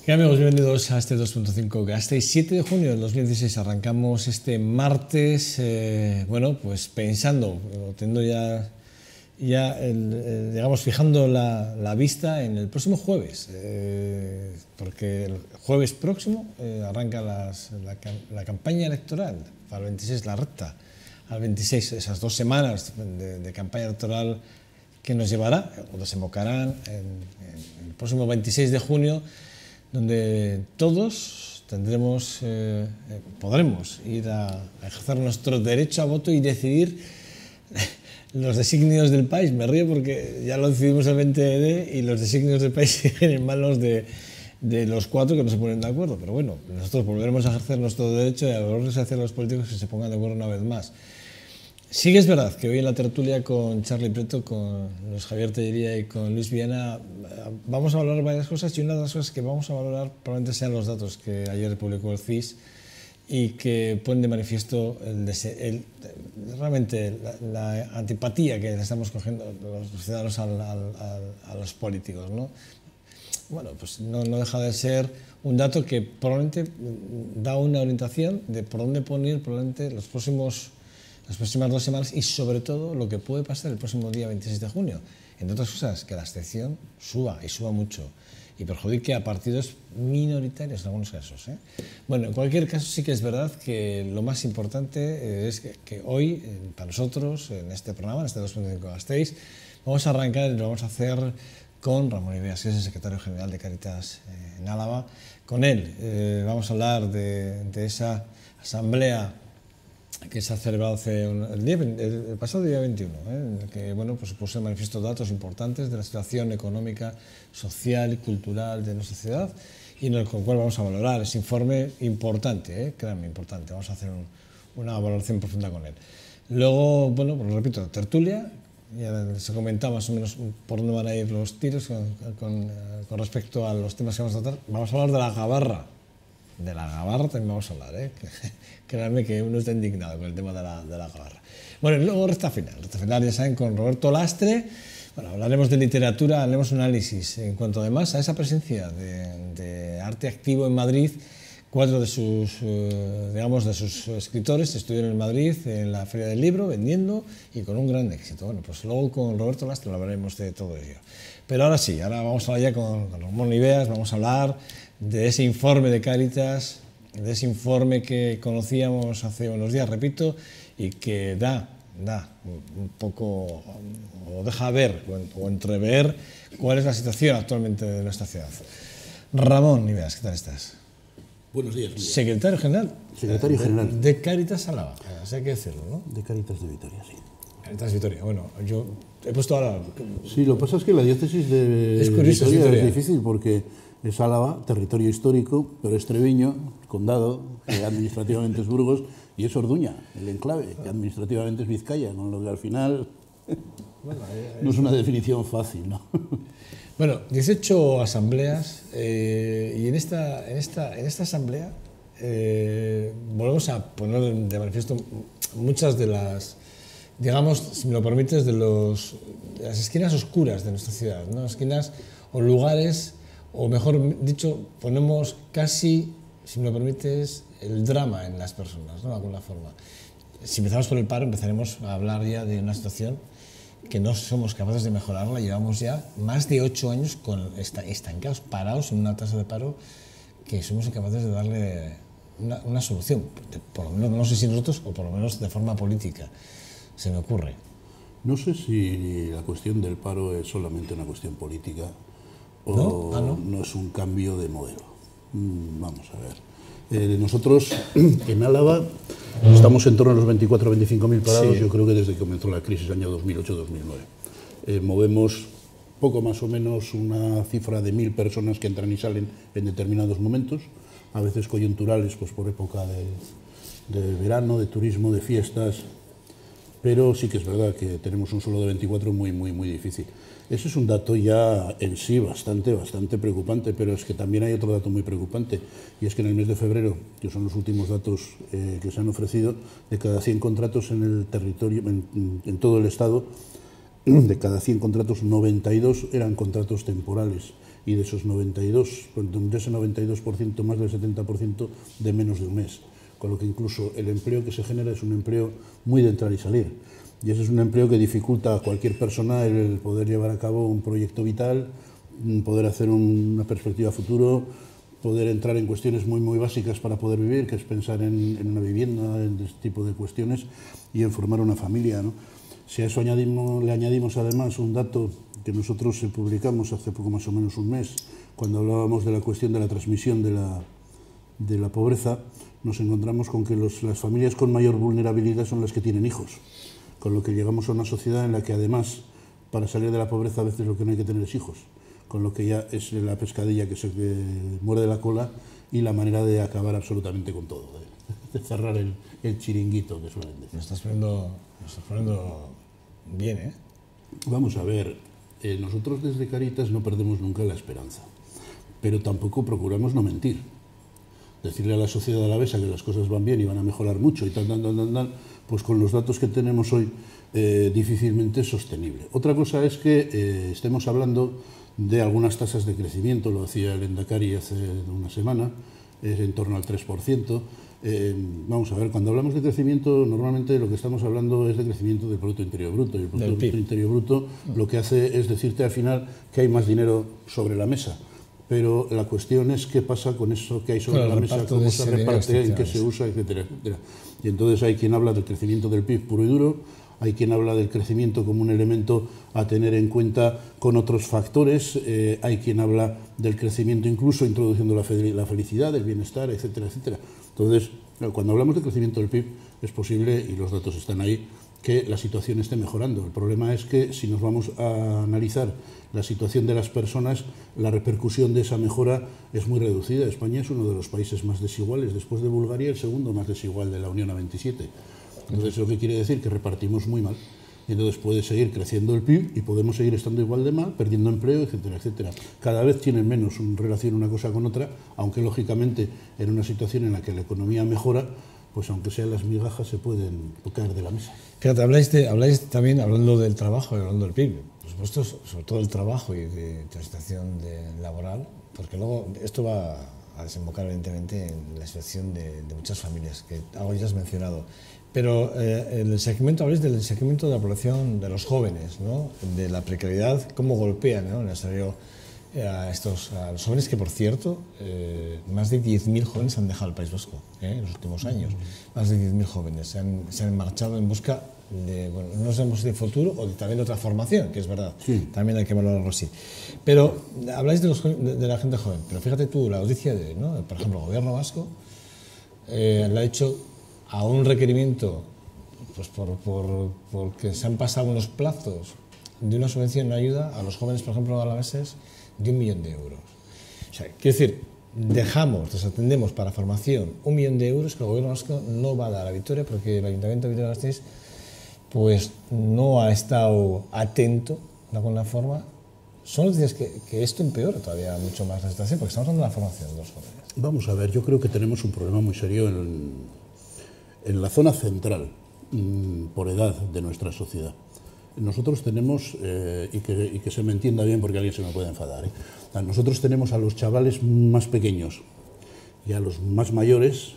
¿Qué amigos? Bienvenidos a este 2.5 Gasteiz, 7 de junio del 2016. Arrancamos este martes, bueno, pues pensando, teniendo digamos, fijando la vista en el próximo jueves, porque el jueves próximo arranca la campaña electoral, para el 26, la recta, al 26, esas 2 semanas de campaña electoral que nos llevará, o desembocarán en el próximo 26 de junio, donde todos podremos ir a ejercer nuestro derecho a voto y decidir los designios del país. Me río porque ya lo decidimos el 20 y los designios del país siguen en manos de los 4 que no se ponen de acuerdo. Pero bueno, nosotros volveremos a ejercer nuestro derecho y a volvernos a hacer a los políticos que se pongan de acuerdo una vez más. Sí que es verdad que hoy en la tertulia con Charlie Preto, con Luis Javier Tellería y con Luis Viana vamos a valorar varias cosas, y una de las cosas que vamos a valorar probablemente sean los datos que ayer publicó el CIS y que ponen de manifiesto realmente la antipatía que le estamos cogiendo los ciudadanos a los políticos, ¿no? Bueno, pues no deja de ser un dato que probablemente da una orientación de por dónde poner probablemente las próximas 2 semanas, y sobre todo lo que puede pasar el próximo día 26 de junio. Entre otras cosas, que la abstención suba mucho y perjudique a partidos minoritarios en algunos casos, ¿eh? Bueno, en cualquier caso sí que es verdad que lo más importante es que hoy, para nosotros, en este programa, en este 2.5 Gasteiz, vamos a arrancar y lo vamos a hacer con Ramón Ibeas, que es el secretario general de Cáritas en Álava. Con él vamos a hablar de esa asamblea que se ha celebrado el pasado día 21, en el que bueno, pues puso de manifiesto datos importantes de la situación económica, social y cultural de nuestra ciudad, y en el cual vamos a valorar ese informe importante, créanme, importante. Vamos a hacer una valoración profunda con él. Luego, bueno, pues repito, tertulia, ya se comentaba más o menos por dónde van a ir los tiros con respecto a los temas que vamos a tratar. Vamos a hablar de la gabarra. De la gabarra también vamos a hablar, créanme que uno está indignado con el tema de la gabarra. Bueno, y luego recta final, ya saben, con Roberto Lastre. Bueno, hablaremos de literatura, haremos un análisis en cuanto además a esa presencia de arte activo en Madrid. 4 de sus escritores estuvieron en Madrid en la Feria del Libro vendiendo y con un gran éxito. Bueno, pues luego con Roberto Lastre hablaremos de todo ello. Pero ahora sí, ahora vamos a hablar ya con Ramón Ibeas, vamos a hablar de ese informe de Cáritas, de ese informe que conocíamos hace unos días, repito, y que da un poco, o deja ver o entrever cuál es la situación actualmente de nuestra ciudad. Ramón Ibeas, ¿qué tal estás? Buenos días. Secretario general. Secretario general. De Cáritas Álava, así hay que decirlo, ¿no? De Cáritas de Vitoria, sí. Cáritas Vitoria, bueno, yo he puesto ahora... Sí, lo que pasa es que la diócesis de Vitoria es difícil porque es Álava, territorio histórico, pero es Treviño, condado, que administrativamente es Burgos, y es Orduña, el enclave, que administrativamente es Vizcaya, con lo que al final no es una definición fácil, ¿no? Bueno, 18 asambleas, y en esta asamblea volvemos a poner de manifiesto muchas de las, digamos, si me lo permites, de las esquinas oscuras de nuestra ciudad, ¿no? Esquinas o lugares, o mejor dicho, ponemos casi, si me lo permites, el drama en las personas, ¿no? De alguna forma. Si empezamos por el paro, empezaremos a hablar ya de una situación que no somos capaces de mejorarla. Llevamos ya más de 8 años estancados, parados en una tasa de paro que somos incapaces de darle una solución. Por lo menos, no sé si nosotros, o por lo menos de forma política, se me ocurre. No sé si la cuestión del paro es solamente una cuestión política o no es un cambio de modelo. Vamos a ver. Nosotros en Álava estamos en torno a los 24 o 25.000 parados, sí. Yo creo que desde que comenzó la crisis, año 2008-2009. Movemos poco más o menos una cifra de 1.000 personas que entran y salen en determinados momentos, a veces coyunturales, pues por época de verano, de turismo, de fiestas, pero sí que es verdad que tenemos un suelo de 24 muy difícil. Ese es un dato ya en sí bastante preocupante, pero es que también hay otro dato muy preocupante, y es que en el mes de febrero, que son los últimos datos que se han ofrecido, de cada 100 contratos en el territorio, en todo el Estado, de cada 100 contratos, 92 eran contratos temporales. y de esos 92, de ese 92%, más del 70% de menos de un mes. Con lo que incluso el empleo que se genera es un empleo muy de entrar y salir. Y ese es un empleo que dificulta a cualquier persona el poder llevar a cabo un proyecto vital, poder hacer una perspectiva futuro, poder entrar en cuestiones muy básicas para poder vivir, que es pensar en una vivienda, en este tipo de cuestiones, y en formar una familia, ¿no? Si a eso le añadimos además un dato que nosotros publicamos hace poco más o menos un mes, cuando hablábamos de la cuestión de la transmisión de la pobreza, nos encontramos con que las familias con mayor vulnerabilidad son las que tienen hijos, con lo que llegamos a una sociedad en la que además, para salir de la pobreza, a veces lo que no hay que tener es hijos, con lo que ya es la pescadilla que se muerde la cola y la manera de acabar absolutamente con todo, de cerrar el chiringuito que suelen decir. Me estás poniendo bien, ¿eh? Vamos a ver, nosotros desde Cáritas no perdemos nunca la esperanza, pero tampoco procuramos no mentir. Decirle a la sociedad alavesa que las cosas van bien y van a mejorar mucho y tal, pues con los datos que tenemos hoy difícilmente es sostenible. Otra cosa es que estemos hablando de algunas tasas de crecimiento, lo hacía el Endacari hace una semana, en torno al 3%. Vamos a ver, cuando hablamos de crecimiento, normalmente lo que estamos hablando es de crecimiento del Producto Interior Bruto. Y el Producto Interior Bruto lo que hace es decirte al final que hay más dinero sobre la mesa. Pero la cuestión es qué pasa con eso que hay sobre la mesa, cómo se reparte, en qué se usa, etcétera, etcétera. Y entonces hay quien habla del crecimiento del PIB puro y duro, hay quien habla del crecimiento como un elemento a tener en cuenta con otros factores, hay quien habla del crecimiento incluso introduciendo la felicidad, el bienestar, etcétera, etcétera. Entonces, cuando hablamos de crecimiento del PIB, es posible, y los datos están ahí, que la situación esté mejorando. El problema es que si nos vamos a analizar la situación de las personas, la repercusión de esa mejora es muy reducida. España es uno de los países más desiguales, después de Bulgaria, el segundo más desigual de la Unión a 27. Entonces, ¿lo que quiere decir? Que repartimos muy mal. Y entonces puede seguir creciendo el PIB y podemos seguir estando igual de mal, perdiendo empleo, etcétera, etcétera. Cada vez tienen menos relación una cosa con otra, aunque lógicamente en una situación en la que la economía mejora, pues aunque sean las migajas se pueden caer de la mesa. Fíjate, habláis también, hablando del trabajo y hablando del PIB, por supuesto, sobre todo el trabajo y de la situación laboral, porque luego esto va a desembocar evidentemente en la situación de muchas familias, que algo ya has mencionado. Pero el segmento, habláis del segmento de la población de los jóvenes, ¿no? De la precariedad, cómo golpean, ¿no? En el salario a los jóvenes, que por cierto, más de 10.000 jóvenes han dejado el País Vasco en los últimos años. Más de 10.000 jóvenes se han marchado en busca de, bueno, no sabemos si de futuro o también de otra formación, que es verdad, sí. También hay que valorarlo así. Pero habláis de la gente joven, pero fíjate tú, la noticia de, ¿no? Por ejemplo, el gobierno vasco le ha hecho a un requerimiento, pues porque se han pasado unos plazos de una subvención, una ayuda a los jóvenes, por ejemplo, alaveses, de 1 millón de euros. O sea, quiero decir, desatendemos para formación 1 millón de euros que el gobierno vasco no va a dar a Vitoria, porque el Ayuntamiento de Vitoria-Gasteiz pues no ha estado atento de alguna forma. Son noticias que esto empeora todavía mucho más la situación, porque estamos hablando de la formación de los jóvenes. Vamos a ver, yo creo que tenemos un problema muy serio en la zona central, por edad, de nuestra sociedad. Nosotros tenemos, y que se me entienda bien porque alguien se me puede enfadar, nosotros tenemos a los chavales más pequeños y a los más mayores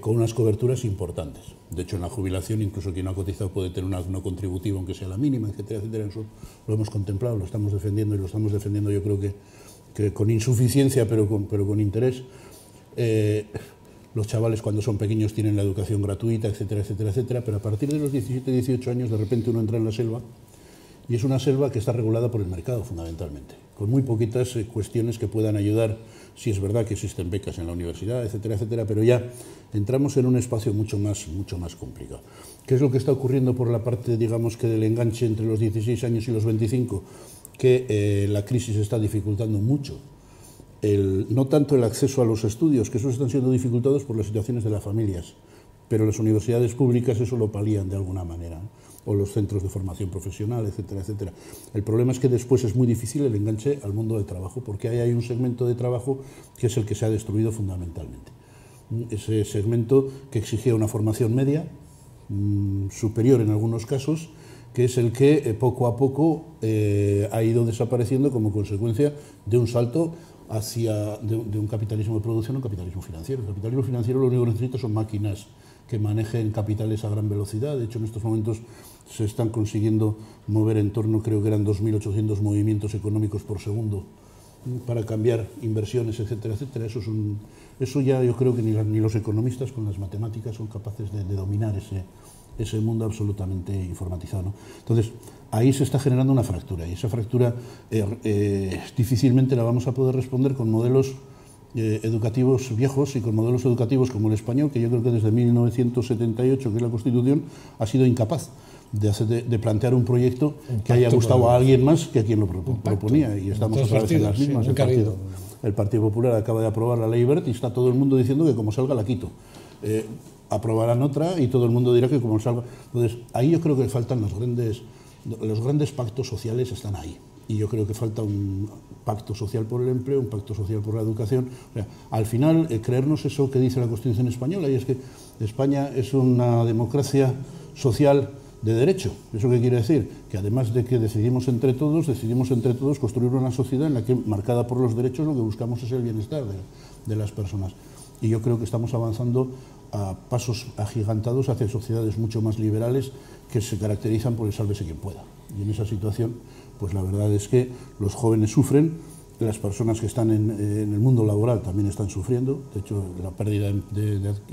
con unas coberturas importantes. De hecho, en la jubilación, incluso quien no ha cotizado puede tener una no contributiva, aunque sea la mínima, etcétera, etcétera. Eso lo hemos contemplado, lo estamos defendiendo y lo estamos defendiendo, yo creo que con insuficiencia, pero con interés. Los chavales, cuando son pequeños, tienen la educación gratuita, etcétera, etcétera, etcétera, pero a partir de los 17, 18 años, de repente uno entra en la selva, y es una selva que está regulada por el mercado, fundamentalmente, con muy poquitas cuestiones que puedan ayudar. Si es verdad que existen becas en la universidad, etcétera, etcétera, pero ya entramos en un espacio mucho más complicado. ¿Qué es lo que está ocurriendo por la parte, digamos, que del enganche entre los 16 años y los 25? Que la crisis está dificultando mucho. No tanto el acceso a los estudios, que esos están siendo dificultados por las situaciones de las familias, pero las universidades públicas eso lo palían de alguna manera, ¿no? O los centros de formación profesional, etcétera, etcétera. El problema es que después es muy difícil el enganche al mundo del trabajo, porque ahí hay un segmento de trabajo que es el que se ha destruido fundamentalmente. Ese segmento que exigía una formación media, superior en algunos casos, que es el que poco a poco ha ido desapareciendo como consecuencia de un salto de un capitalismo de producción a un capitalismo financiero. El capitalismo financiero lo único que necesita son máquinas que manejen capitales a gran velocidad. De hecho, en estos momentos se están consiguiendo mover en torno, creo que eran 2.800 movimientos económicos por segundo para cambiar inversiones, etcétera, etcétera. Eso ya yo creo que ni los economistas con las matemáticas son capaces de dominar ese mundo absolutamente informatizado, ¿no? Entonces, ahí se está generando una fractura, y esa fractura difícilmente la vamos a poder responder con modelos educativos viejos y con modelos educativos como el español, que yo creo que desde 1978, que es la Constitución, ha sido incapaz de plantear un proyecto que haya gustado a alguien más que a quien lo proponía, y estamos otra vez en las mismas. El Partido Popular acaba de aprobar la ley Wert y está todo el mundo diciendo que como salga la quito. Aprobarán otra y todo el mundo dirá que como salga. Entonces, ahí yo creo que faltan los grandes pactos sociales, están ahí. Y yo creo que falta un pacto social por el empleo, un pacto social por la educación. O sea, al final, creernos eso que dice la Constitución española, y es que España es una democracia social de derecho. ¿Eso qué quiere decir? Que además de que decidimos entre todos construir una sociedad en la que, marcada por los derechos, lo que buscamos es el bienestar de las personas. Y yo creo que estamos avanzando a pasos agigantados hacia sociedades mucho más liberales que se caracterizan por el sálvese quien pueda. Y en esa situación, pues la verdad es que los jóvenes sufren, las personas que están en el mundo laboral también están sufriendo. De hecho, la pérdida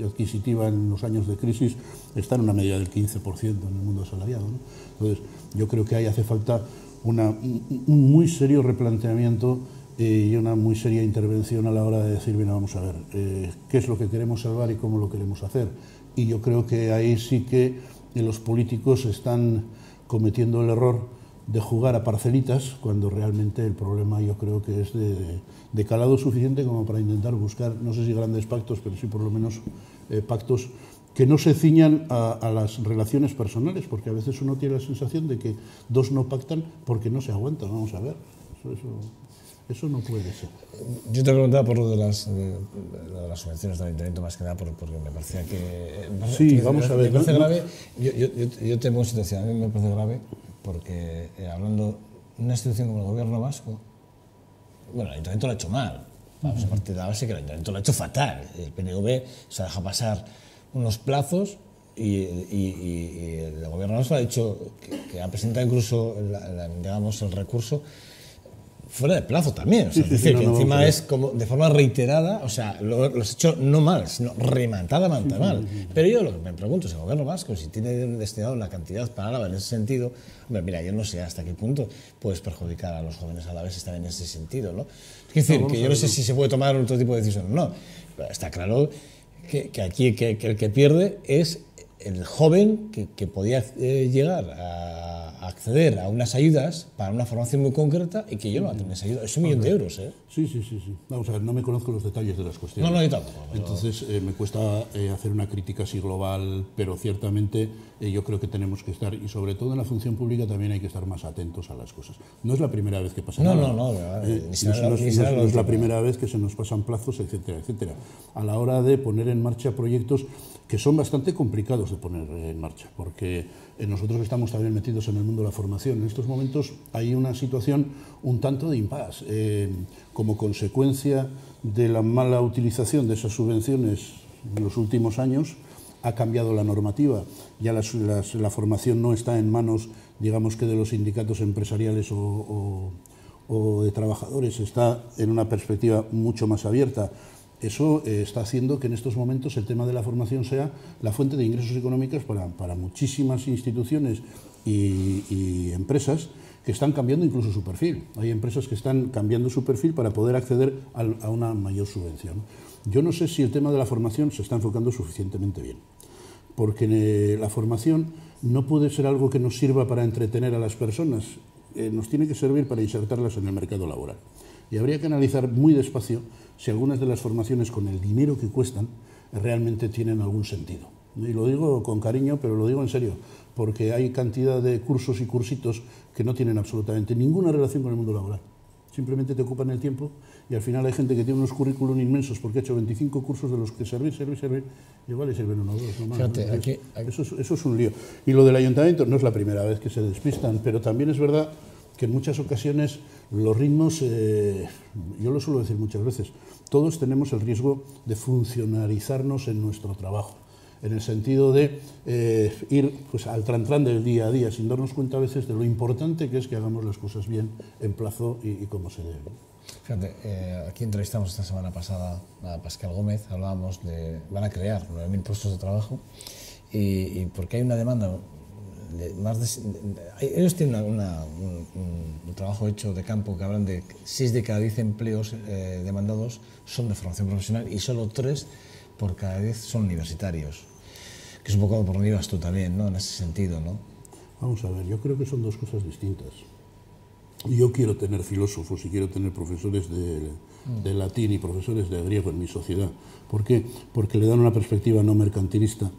adquisitiva en los años de crisis está en una media del 15% en el mundo asalariado, ¿no? Entonces, yo creo que ahí hace falta un muy serio replanteamiento y una muy seria intervención a la hora de decir, bien, vamos a ver, qué es lo que queremos salvar y cómo lo queremos hacer. Y yo creo que ahí sí que los políticos están cometiendo el error de jugar a parcelitas, cuando realmente el problema yo creo que es de calado suficiente como para intentar buscar, no sé si grandes pactos, pero sí por lo menos pactos que no se ciñan a las relaciones personales, porque a veces uno tiene la sensación de que dos no pactan porque no se aguantan. Vamos a ver, eso no puede ser. Yo te preguntaba por lo de las subvenciones del Ayuntamiento, más que nada porque me parecía que... Sí, vamos a ver. Me parece grave, yo tengo una situación, a mí me parece grave, porque hablando de una institución como el Gobierno vasco, bueno, el Ayuntamiento lo ha hecho mal, vamos a partir de la base que el Ayuntamiento lo ha hecho fatal. El PNV se ha dejado pasar unos plazos y el Gobierno vasco ha dicho que ha presentado incluso digamos, el recurso fuera de plazo también, o sea, es decir, que encima es como de forma reiterada, o sea, lo has hecho no mal, sino rematadamente mal. Pero yo lo que me pregunto es, el Gobierno vasco, si tiene destinado una cantidad para Álava en ese sentido, hombre, mira, yo no sé hasta qué punto puedes perjudicar a los jóvenes alaveses también en ese sentido, ¿no? Es decir, que yo no sé si se puede tomar otro tipo de decisión o no, pero está claro que aquí que el que pierde es el joven que podía llegar a acceder a unas ayudas para una formación muy concreta y que yo no voy a tener esa ayuda. Es 1 millón de euros, ¿eh? Sí. Vamos a ver, no me conozco los detalles de las cuestiones. No, yo tampoco. Entonces, me cuesta hacer una crítica así global, pero ciertamente yo creo que tenemos que estar, y sobre todo en la función pública también hay que estar más atentos a las cosas. No es la primera vez que pasa nada. No es la primera vez que se nos pasan plazos, etcétera, etcétera. A la hora de poner en marcha proyectos que son bastante complicados de poner en marcha, porque nosotros estamos también metidos en el mundo de la formación. En estos momentos hay una situación un tanto de impasse. Como consecuencia de la mala utilización de esas subvenciones en los últimos años, ha cambiado la normativa. Ya la formación no está en manos, digamos, que de los sindicatos empresariales o de trabajadores, está en una perspectiva mucho más abierta. Eso está haciendo que en estos momentos el tema de la formación sea la fuente de ingresos económicos para muchísimas instituciones y empresas que están cambiando incluso su perfil. Hay empresas que están cambiando su perfil para poder acceder a una mayor subvención. Yo no sé si el tema de la formación se está enfocando suficientemente bien, porque la formación no puede ser algo que nos sirva para entretener a las personas, nos tiene que servir para insertarlas en el mercado laboral. Y habría que analizar muy despacio si algunas de las formaciones, con el dinero que cuestan, realmente tienen algún sentido. Y lo digo con cariño, pero lo digo en serio, porque hay cantidad de cursos y cursitos que no tienen absolutamente ninguna relación con el mundo laboral. Simplemente te ocupan el tiempo y al final hay gente que tiene unos currículum inmensos porque ha hecho 25 cursos de los que servir, y igual le sirven uno o dos, no más. Fíjate, aquí... Eso es un lío. Y lo del ayuntamiento no es la primera vez que se despistan, pero también es verdad que en muchas ocasiones los ritmos, yo lo suelo decir muchas veces, todos tenemos el riesgo de funcionarizarnos en nuestro trabajo, en el sentido de ir pues, al trantrán del día a día, sin darnos cuenta a veces de lo importante que es que hagamos las cosas bien, en plazo y como se debe. Fíjate, aquí entrevistamos esta semana pasada a Pascal Gómez, hablábamos de, van a crear 9.000 puestos de trabajo y porque hay una demanda, ellos tienen un trabajo hecho de campo que hablan de 6 de cada 10 empleos demandados son de formación profesional y solo 3 por cada 10 son universitarios, que es un poco por donde ibas tú también, ¿no? En ese sentido, ¿no? Vamos a ver, yo creo que son dos cosas distintas. Yo quiero tener filósofos y quiero tener profesores de latín y profesores de griego en mi sociedad. ¿Por qué? Porque le dan una perspectiva no mercantilista,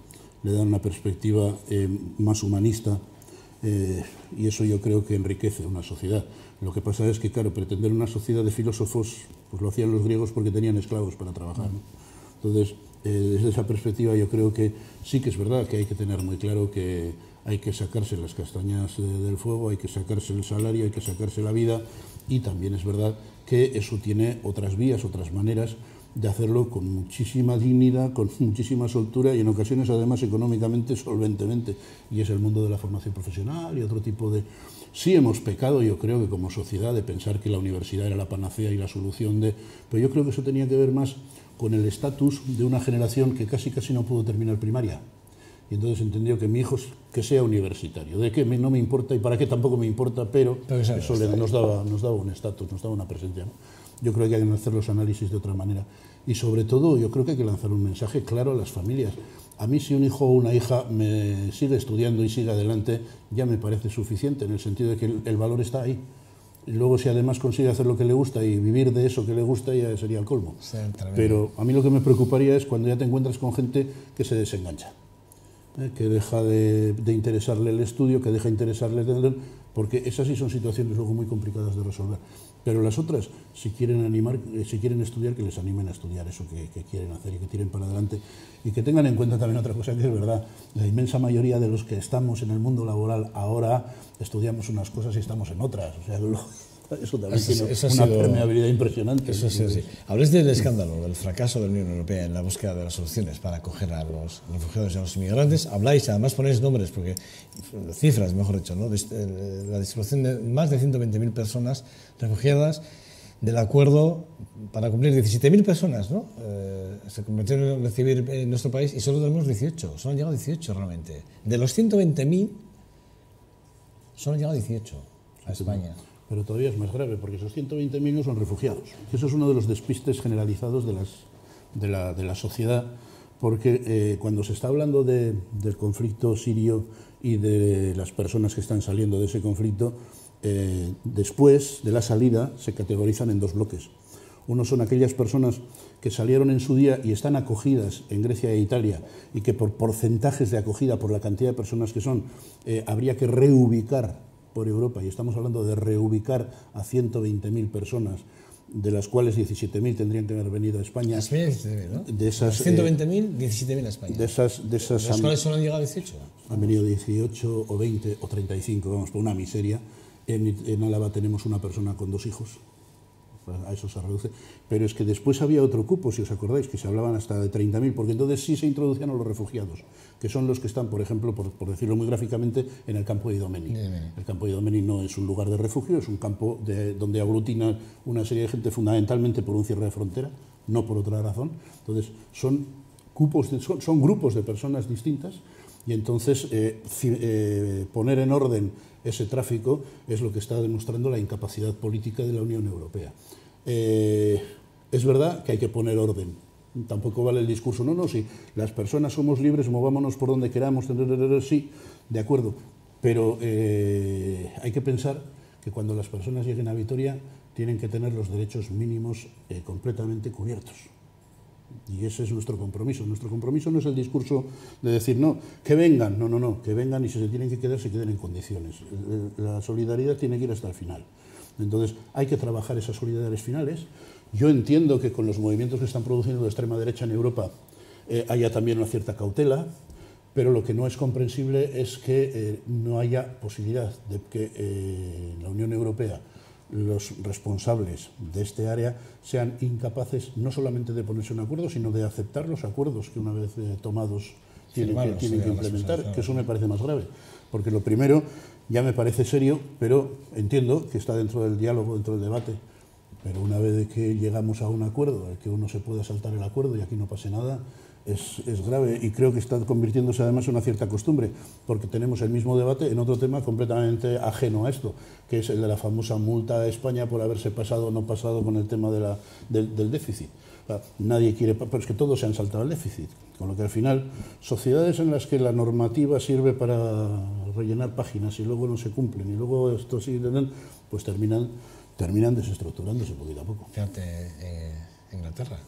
le dan una perspectiva más humanista, y eso yo creo que enriquece una sociedad. Lo que pasa es que, claro, pretender una sociedad de filósofos, pues lo hacían los griegos porque tenían esclavos para trabajar, ¿no? Entonces, desde esa perspectiva yo creo que sí que es verdad que hay que tener muy claro que hay que sacarse las castañas del fuego, hay que sacarse el salario, hay que sacarse la vida, y también es verdad que eso tiene otras vías, otras maneras de hacerlo con muchísima dignidad, con muchísima soltura y en ocasiones además económicamente solventemente, y es el mundo de la formación profesional y otro tipo de... Sí hemos pecado, yo creo que como sociedad, de pensar que la universidad era la panacea y la solución de... Pero yo creo que eso tenía que ver más con el estatus de una generación que casi no pudo terminar primaria. Y entonces entendió que mi hijo que sea universitario, de qué no me importa y para qué tampoco me importa, pero eso nos daba un estatus, nos daba una presencia, ¿no? Yo creo que hay que hacer los análisis de otra manera. Y sobre todo, yo creo que hay que lanzar un mensaje claro a las familias. A mí, si un hijo o una hija me sigue estudiando y sigue adelante, ya me parece suficiente, en el sentido de que el valor está ahí. Y luego, si además consigue hacer lo que le gusta y vivir de eso que le gusta, ya sería el colmo. Sí, pero a mí lo que me preocuparía es cuando ya te encuentras con gente que se desengancha, que deja de interesarle el estudio, que deja de interesarle porque esas sí son situaciones luego muy complicadas de resolver. Pero las otras, si quieren estudiar, que les animen a estudiar eso que quieren hacer y que tiren para adelante. Y que tengan en cuenta también otra cosa que es verdad, la inmensa mayoría de los que estamos en el mundo laboral ahora estudiamos unas cosas y estamos en otras. O sea, eso también tiene una permeabilidad impresionante. Eso sí, sí. Hables del escándalo, del fracaso de la Unión Europea en la búsqueda de las soluciones para acoger a los refugiados y a los inmigrantes. Habláis, además ponéis nombres, porque cifras, mejor dicho, ¿no? La distribución de más de 120.000 personas refugiadas del acuerdo para cumplir 17.000 personas, ¿no? Se convirtieron en recibir en nuestro país y solo tenemos 18, solo han llegado 18 realmente. De los 120.000, solo han llegado 18 a España. Pero todavía es más grave, porque esos 120.000 no son refugiados. Eso es uno de los despistes generalizados de la sociedad, porque cuando se está hablando del conflicto sirio y de las personas que están saliendo de ese conflicto, después de la salida se categorizan en 2 bloques. Uno son aquellas personas que salieron en su día y están acogidas en Grecia e Italia y que por porcentajes de acogida, por la cantidad de personas que son, habría que reubicar por Europa, y estamos hablando de reubicar a 120.000 personas, de las cuales 17.000 tendrían que haber venido a España. A España 17.000, ¿no? De esas 120.000, 17.000 a España. De esas ¿Las cuales solo han llegado 18? Han venido 18 o 20 o 35, vamos, por una miseria. En Álava tenemos una persona con 2 hijos. A eso se reduce, pero es que después había otro cupo, si os acordáis, que se hablaban hasta de 30.000, porque entonces sí se introducían a los refugiados, que son los que están, por ejemplo, por decirlo muy gráficamente, en el campo de Idomeni. El campo de Idomeni no es un lugar de refugio, es un campo donde aglutina una serie de gente fundamentalmente por un cierre de frontera, no por otra razón. Entonces son grupos de personas distintas, y entonces poner en orden ese tráfico es lo que está demostrando la incapacidad política de la Unión Europea. Es verdad que hay que poner orden. Tampoco vale el discurso, no, si las personas somos libres, movámonos por donde queramos, sí, de acuerdo. Pero hay que pensar que cuando las personas lleguen a Vitoria tienen que tener los derechos mínimos completamente cubiertos. Y ese es nuestro compromiso. Nuestro compromiso no es el discurso de decir, no, que vengan, no, que vengan y si se tienen que quedar, se queden en condiciones. La solidaridad tiene que ir hasta el final. Entonces, hay que trabajar esas solidaridades finales. Yo entiendo que con los movimientos que están produciendo de extrema derecha en Europa haya también una cierta cautela, pero lo que no es comprensible es que no haya posibilidad de que en la Unión Europea los responsables de este área sean incapaces no solamente de ponerse en acuerdo, sino de aceptar los acuerdos que una vez tomados tienen que implementar, que eso me parece más grave. Porque lo primero ya me parece serio, pero entiendo que está dentro del diálogo, dentro del debate. Pero una vez de que llegamos a un acuerdo, de que uno se pueda saltar el acuerdo y aquí no pase nada, es grave, y creo que está convirtiéndose además en una cierta costumbre, porque tenemos el mismo debate en otro tema completamente ajeno a esto, que es el de la famosa multa a España por haberse pasado o no pasado con el tema del déficit. O sea, nadie quiere, pero es que todos se han saltado el déficit, con lo que al final sociedades en las que la normativa sirve para rellenar páginas y luego no se cumplen y luego esto sí, pues terminan desestructurándose poquito a poco. Fíjate, Inglaterra.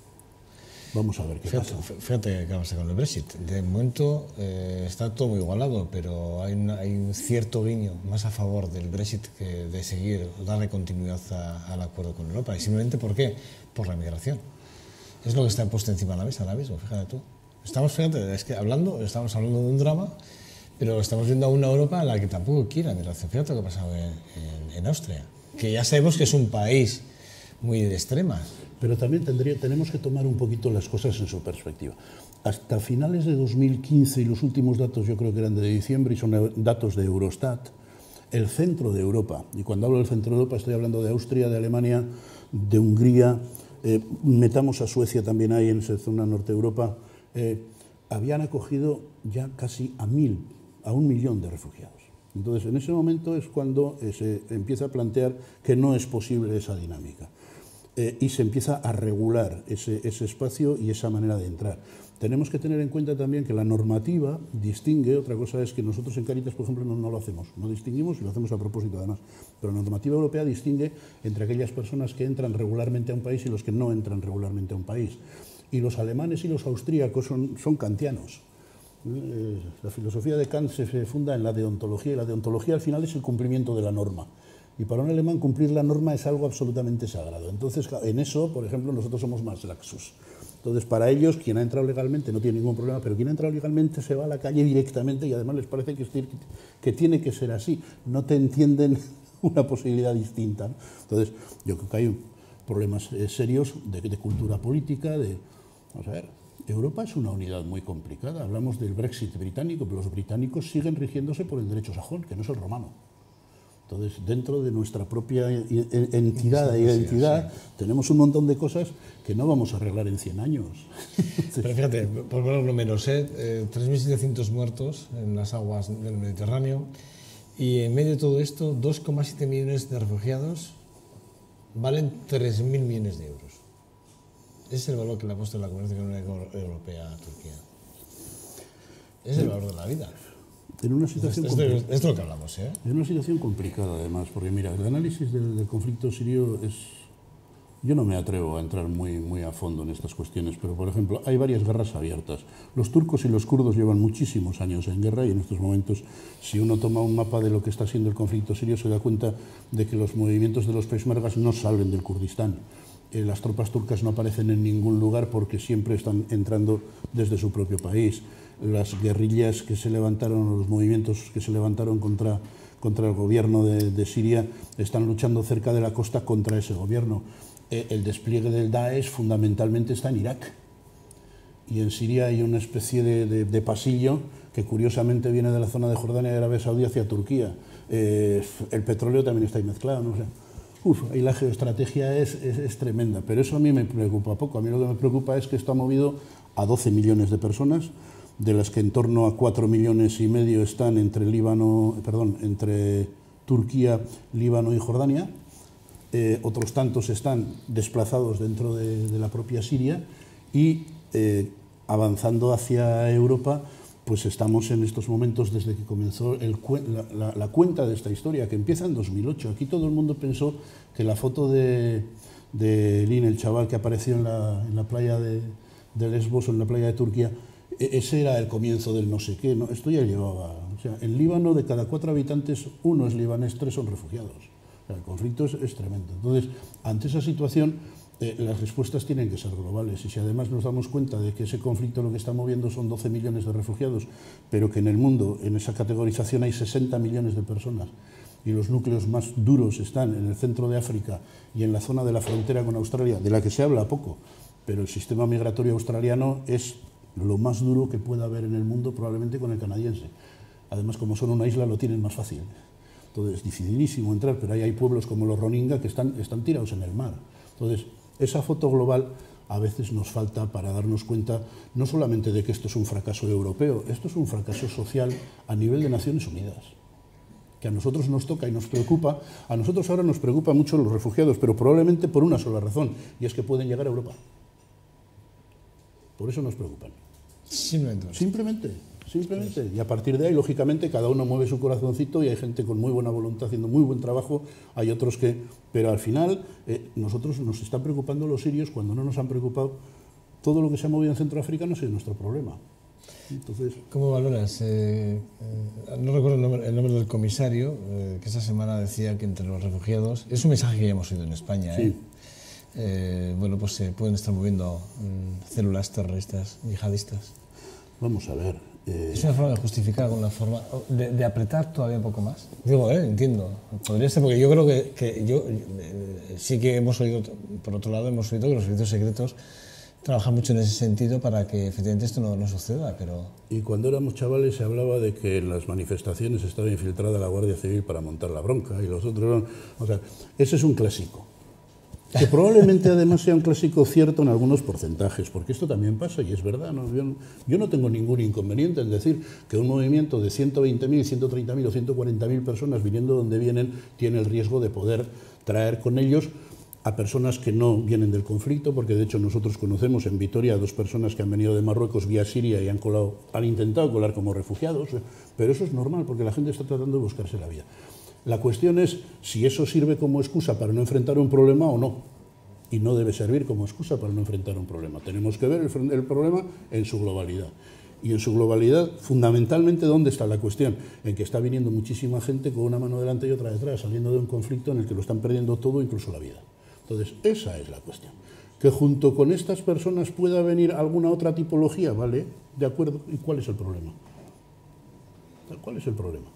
Vamos a ver qué pasa. Fíjate qué pasa con el Brexit. De momento está todo muy igualado, pero hay un cierto guiño más a favor del Brexit que de seguir, darle continuidad al acuerdo con Europa. ¿Y simplemente por qué? Por la migración. Es lo que está puesto encima de la mesa ahora mismo, fíjate tú. Estamos hablando de un drama, pero estamos viendo a una Europa en la que tampoco quiere la migración. Fíjate lo que ha pasado en Austria, que ya sabemos que es un país muy de extremas. Pero también tenemos que tomar un poquito las cosas en su perspectiva. Hasta finales de 2015, y los últimos datos yo creo que eran de diciembre, y son datos de Eurostat, el centro de Europa, y cuando hablo del centro de Europa estoy hablando de Austria, de Alemania, de Hungría, metamos a Suecia también ahí en esa zona norte de Europa, habían acogido ya casi a 1 millón de refugiados. Entonces, en ese momento es cuando se empieza a plantear que no es posible esa dinámica. Y se empieza a regular ese espacio y esa manera de entrar. Tenemos que tener en cuenta también que la normativa distingue, otra cosa es que nosotros en Cáritas, por ejemplo, no lo hacemos, no distinguimos y lo hacemos a propósito además, pero la normativa europea distingue entre aquellas personas que entran regularmente a un país y los que no entran regularmente a un país. Y los alemanes y los austríacos son kantianos. La filosofía de Kant se funda en la deontología, y la deontología al final es el cumplimiento de la norma. Y para un alemán cumplir la norma es algo absolutamente sagrado. Entonces, en eso, por ejemplo, nosotros somos más laxos. Entonces, para ellos, quien ha entrado legalmente no tiene ningún problema, pero quien ha entrado legalmente se va a la calle directamente y además les parece que tiene que ser así. No te entienden una posibilidad distinta, ¿no? Entonces, yo creo que hay problemas serios de cultura política, vamos a ver, Europa es una unidad muy complicada. Hablamos del Brexit británico, pero los británicos siguen rigiéndose por el derecho sajón, que no es el romano. Entonces, dentro de nuestra propia entidad e identidad, tenemos un montón de cosas que no vamos a arreglar en 100 años. Pero fíjate, por poner números, 3.700 muertos en las aguas del Mediterráneo, y en medio de todo esto, 2,7 millones de refugiados valen 3.000 millones de euros. Ese es el valor que le ha puesto la Comunidad Económica Europea a Turquía. Es el valor de la vida. En una situación esto es lo que hablamos, ¿eh? Es una situación complicada, además, porque mira, el análisis del conflicto sirio es... Yo no me atrevo a entrar muy a fondo en estas cuestiones, pero, por ejemplo, hay varias guerras abiertas. Los turcos y los kurdos llevan muchísimos años en guerra y en estos momentos, si uno toma un mapa de lo que está siendo el conflicto sirio, se da cuenta de que los movimientos de los peshmergas no salen del Kurdistán. Las tropas turcas no aparecen en ningún lugar porque siempre están entrando desde su propio país. Las guerrillas que se levantaron, los movimientos que se levantaron contra el gobierno de Siria están luchando cerca de la costa contra ese gobierno. El despliegue del Daesh fundamentalmente está en Irak. Y en Siria hay una especie de pasillo que curiosamente viene de la zona de Jordania y Arabia Saudí hacia Turquía. El petróleo también está ahí mezclado, no sé. Ahí la geoestrategia es tremenda, pero eso a mí me preocupa poco. A mí lo que me preocupa es que esto ha movido a 12 millones de personas, de las que en torno a 4,5 millones están entre Turquía, Líbano y Jordania. Otros tantos están desplazados dentro de la propia Siria y avanzando hacia Europa, pues estamos en estos momentos desde que comenzó la cuenta de esta historia, que empieza en 2008. Aquí todo el mundo pensó que la foto de Lin, el chaval que apareció en la playa de Lesbos o en la playa de Turquía, ese era el comienzo del no sé qué, ¿no? Esto ya llevaba... O sea, en Líbano, de cada 4 habitantes, 1 es libanés, 3 son refugiados. O sea, el conflicto es tremendo. Entonces, ante esa situación, las respuestas tienen que ser globales. Y si además nos damos cuenta de que ese conflicto lo que está moviendo son 12 millones de refugiados, pero que en el mundo, en esa categorización, hay 60 millones de personas, y los núcleos más duros están en el centro de África y en la zona de la frontera con Australia, de la que se habla poco, pero el sistema migratorio australiano es lo más duro que pueda haber en el mundo, probablemente con el canadiense. Además, como son una isla, lo tienen más fácil. Entonces, es dificilísimo entrar, pero ahí hay pueblos como los Rohingya que están tirados en el mar. Entonces, esa foto global a veces nos falta para darnos cuenta no solamente de que esto es un fracaso europeo, esto es un fracaso social a nivel de Naciones Unidas, que a nosotros nos toca y nos preocupa. A nosotros ahora nos preocupa mucho los refugiados, pero probablemente por una sola razón, y es que pueden llegar a Europa. Por eso nos preocupan. Simplemente. Y a partir de ahí, lógicamente, cada uno mueve su corazoncito y hay gente con muy buena voluntad haciendo muy buen trabajo, hay otros que... Pero al final, nosotros nos están preocupando los sirios cuando no nos han preocupado. Todo lo que se ha movido en Centroáfrica no es nuestro problema. Entonces, ¿cómo valoras? No recuerdo el nombre del comisario, que esta semana decía que entre los refugiados... Es un mensaje que ya hemos oído en España, sí. Bueno, pues se pueden estar moviendo células terroristas, yihadistas. Vamos a ver. ¿Es una forma de justificar alguna forma, de apretar todavía un poco más? Digo, entiendo. Podría ser, porque yo creo que sí que hemos oído, por otro lado, hemos oído que los servicios secretos trabajan mucho en ese sentido para que efectivamente esto no suceda, pero... Y cuando éramos chavales se hablaba de que en las manifestaciones estaba infiltrada la Guardia Civil para montar la bronca, y los otros... O sea, ese es un clásico. Que probablemente además sea un clásico cierto en algunos porcentajes, porque esto también pasa y es verdad, ¿no? Yo no tengo ningún inconveniente en decir que un movimiento de 120.000, 130.000 o 140.000 personas viniendo donde vienen tiene el riesgo de poder traer con ellos a personas que no vienen del conflicto, porque de hecho nosotros conocemos en Vitoria a 2 personas que han venido de Marruecos vía Siria y han intentado colar como refugiados, pero eso es normal porque la gente está tratando de buscarse la vida. La cuestión es si eso sirve como excusa para no enfrentar un problema o no. Y no debe servir como excusa para no enfrentar un problema. Tenemos que ver el problema en su globalidad. Y en su globalidad, fundamentalmente, ¿dónde está la cuestión? En que está viniendo muchísima gente con una mano delante y otra detrás, saliendo de un conflicto en el que lo están perdiendo todo, incluso la vida. Entonces, esa es la cuestión. Que junto con estas personas pueda venir alguna otra tipología, ¿vale? De acuerdo. ¿Y cuál es el problema? ¿Cuál es el problema?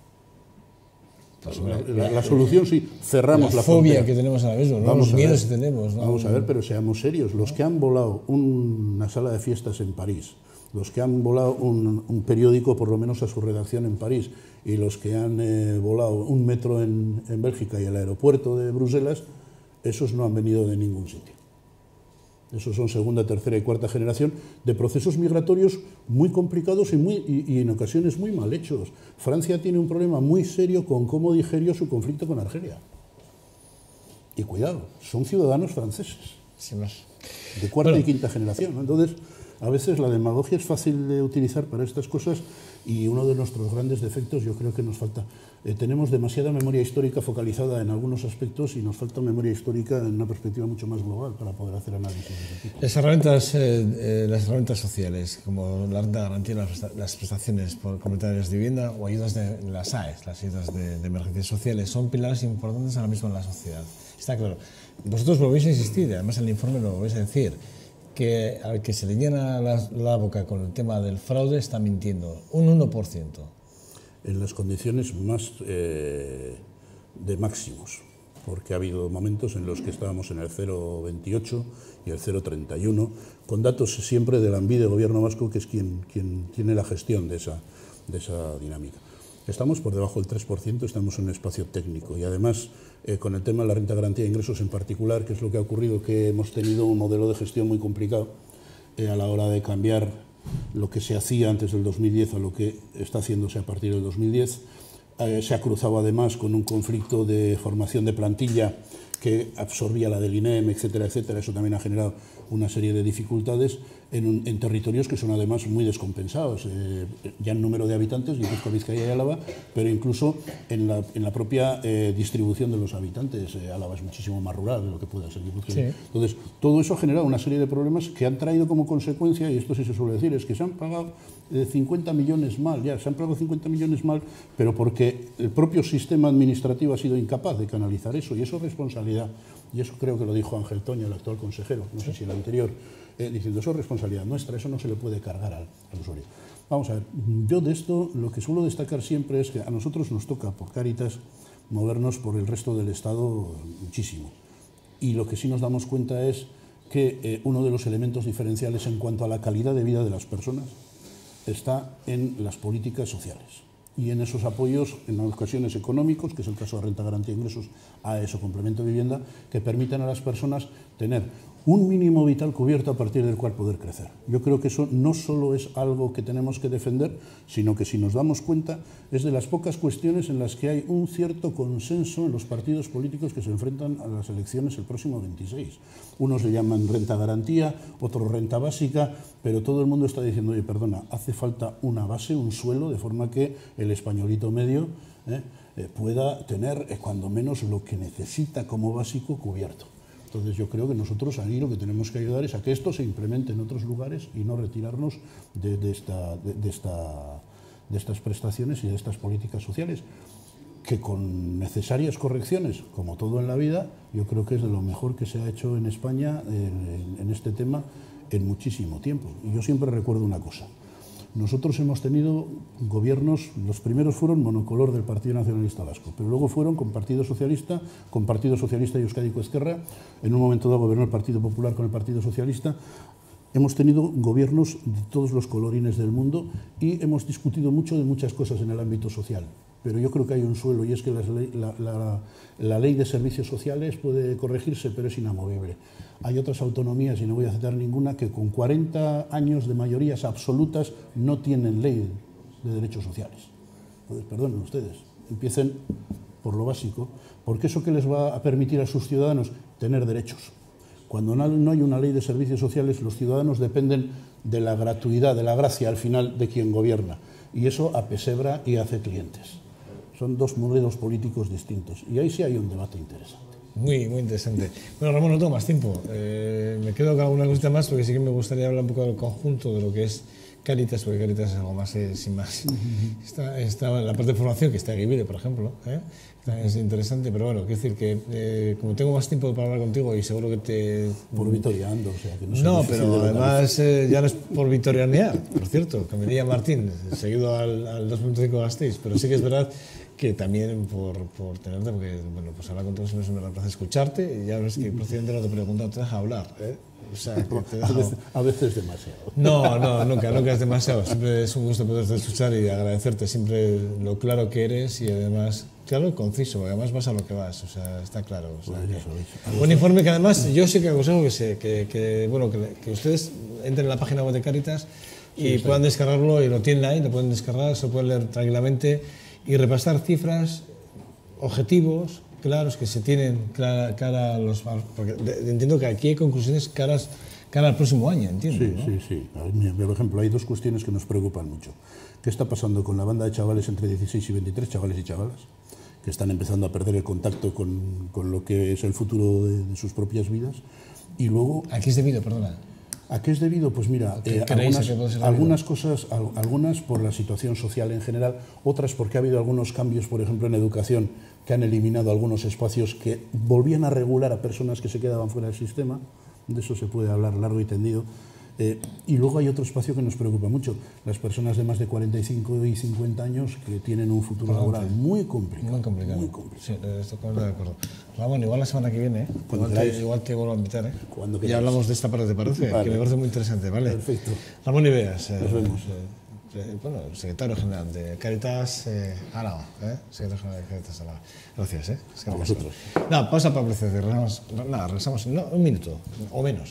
La solución, sí, cerramos la fobia frontera. Que tenemos ahora mismo, ¿no? Los miedos que tenemos, ¿no? Vamos a ver, pero seamos serios. Los que han volado una sala de fiestas en París, los que han volado un periódico, por lo menos a su redacción en París, y los que han volado un metro en Bélgica y el aeropuerto de Bruselas, esos no han venido de ningún sitio. Esos son segunda, tercera y cuarta generación de procesos migratorios muy complicados y en ocasiones muy mal hechos. Francia tiene un problema muy serio con cómo digerió su conflicto con Argelia. Y cuidado, son ciudadanos franceses. Sin más. De cuarta y quinta generación, ¿no? Entonces, a veces la demagogia es fácil de utilizar para estas cosas y uno de nuestros grandes defectos yo creo que nos falta. Tenemos demasiada memoria histórica focalizada en algunos aspectos y nos falta memoria histórica en una perspectiva mucho más global para poder hacer análisis de ese tipo. Las herramientas sociales, como la renta de garantía, las prestaciones por complementarias de vivienda o ayudas de las AES, las ayudas de emergencias sociales, son pilares importantes ahora mismo en la sociedad. Está claro. Vosotros volvéis a insistir, además en el informe lo volvéis a decir, que al que se le llena la boca con el tema del fraude está mintiendo, un 1%. En las condiciones más de máximos, porque ha habido momentos en los que estábamos en el 0,28 y el 0,31, con datos siempre del ANVIDE, Gobierno Vasco, que es quien tiene la gestión de esa dinámica. Estamos por debajo del 3%, estamos en un espacio técnico y además con el tema de la renta de garantía de ingresos en particular, que es lo que ha ocurrido, que hemos tenido un modelo de gestión muy complicado a la hora de cambiar lo que se hacía antes del 2010 a lo que está haciéndose a partir del 2010. Se ha cruzado además con un conflicto de formación de plantilla que absorbía la del INEM, etcétera, etcétera. Eso también ha generado una serie de dificultades en territorios que son además muy descompensados, ya en número de habitantes, Guipúzcoa, Vizcaya y Álava, pero incluso en la propia distribución de los habitantes. Álava es muchísimo más rural de lo que pueda ser Guipúzcoa. Sí. Entonces, todo eso ha generado una serie de problemas que han traído como consecuencia, y esto sí se suele decir, es que se han pagado 50 millones mal, ya se han pagado 50 millones mal, pero porque el propio sistema administrativo ha sido incapaz de canalizar eso, y eso es responsabilidad responsabilidad, y eso creo que lo dijo Ángel Toña, el actual consejero, no sé si el anterior, diciendo, eso es responsabilidad nuestra, eso no se le puede cargar al usuario. Vamos a ver, yo de esto lo que suelo destacar siempre es que a nosotros nos toca, por Cáritas, movernos por el resto del Estado muchísimo. Y lo que sí nos damos cuenta es que uno de los elementos diferenciales en cuanto a la calidad de vida de las personas está en las políticas sociales y en esos apoyos, en ocasiones económicos, que es el caso de renta garantía de ingresos, AES o complemento de vivienda, que permitan a las personas tener un mínimo vital cubierto a partir del cual poder crecer. Yo creo que eso no solo es algo que tenemos que defender, sino que si nos damos cuenta es de las pocas cuestiones en las que hay un cierto consenso en los partidos políticos que se enfrentan a las elecciones el próximo 26. Unos le llaman renta garantía, otros renta básica, pero todo el mundo está diciendo, oye, perdona, hace falta una base, un suelo, de forma que el españolito medio pueda tener cuando menos lo que necesita como básico cubierto. Entonces yo creo que nosotros ahí lo que tenemos que ayudar es a que esto se implemente en otros lugares y no retirarnos de estas prestaciones y de estas políticas sociales, que con necesarias correcciones, como todo en la vida, yo creo que es de lo mejor que se ha hecho en España en este tema en muchísimo tiempo. Y yo siempre recuerdo una cosa. Nosotros hemos tenido gobiernos, los primeros fueron monocolor del Partido Nacionalista Vasco, pero luego fueron con Partido Socialista y Euskadi Ezkerra. En un momento dado gobernó el Partido Popular con el Partido Socialista. Hemos tenido gobiernos de todos los colorines del mundo y hemos discutido mucho de muchas cosas en el ámbito social. Pero yo creo que hay un suelo, y es que la ley de servicios sociales puede corregirse, pero es inamovible. Hay otras autonomías, y no voy a citar ninguna, que con 40 años de mayorías absolutas no tienen ley de derechos sociales. Entonces, perdonen ustedes, empiecen por lo básico, porque eso que les va a permitir a sus ciudadanos tener derechos. Cuando no hay una ley de servicios sociales, los ciudadanos dependen de la gratuidad, de la gracia al final de quien gobierna, y eso apesebra y hace clientes. Son dos modelos políticos distintos, y ahí sí hay un debate interesante. Muy, muy interesante. Bueno, Ramón, no tengo más tiempo. Me quedo con alguna cosita más, porque sí que me gustaría hablar un poco del conjunto de lo que es Cáritas, porque Cáritas es algo más, sin más. Está la parte de formación, que está Guivide, por ejemplo, también es interesante, pero bueno, quiero decir que como tengo más tiempo para hablar contigo y seguro que te... Por vitoriando, o sea, que no sé. No, pero además ya no es por vitorianear, por cierto, que me diría Martín, seguido al 2.5 Gasteiz, pero sí que es verdad que también por tenerte, porque bueno, pues hablar contigo siempre es un placer escucharte, y ya ves que procedente no te he preguntado, te deja hablar, O sea, que te dejo... A veces demasiado. No, nunca es demasiado. Siempre es un gusto poderte escuchar y agradecerte siempre lo claro que eres, y además, claro y conciso, porque además vas a lo que vas, o sea, está claro. O sea, buen informe, que además yo sí que aconsejo que ustedes entren en la página web de Cáritas y puedan descargarlo, y lo tienen ahí, lo pueden descargar, se lo pueden leer tranquilamente y repasar cifras, objetivos claros que se tienen cara a los... Porque entiendo que aquí hay conclusiones cara al próximo año, entiendo. Sí, ¿no? sí. Por ejemplo, hay dos cuestiones que nos preocupan mucho. ¿Qué está pasando con la banda de chavales entre 16 y 23, chavales y chavalas, que están empezando a perder el contacto con lo que es el futuro de sus propias vidas? Y luego... ¿A qué es debido, perdona? ¿A qué es debido? Pues mira, algunas cosas, algunas por la situación social en general, otras porque ha habido algunos cambios, por ejemplo, en educación, que han eliminado algunos espacios que volvían a regular a personas que se quedaban fuera del sistema. De eso se puede hablar largo y tendido. Y luego hay otro espacio que nos preocupa mucho, las personas de más de 45 y 50 años que tienen un futuro laboral muy complicado. Muy complicado. Sí, estoy de acuerdo. Ramón, igual la semana que viene, igual te vuelvo a invitar, y hablamos de esta parte, ¿te parece? Vale. Que me parece muy interesante, ¿vale? Perfecto. Ramón Ibeas, nos vemos. Secretario General de Cáritas Álava, Secretario General de Cáritas Álava. Gracias, A vosotros. Nada, pausa para ofrecer. Regresamos un minuto o menos.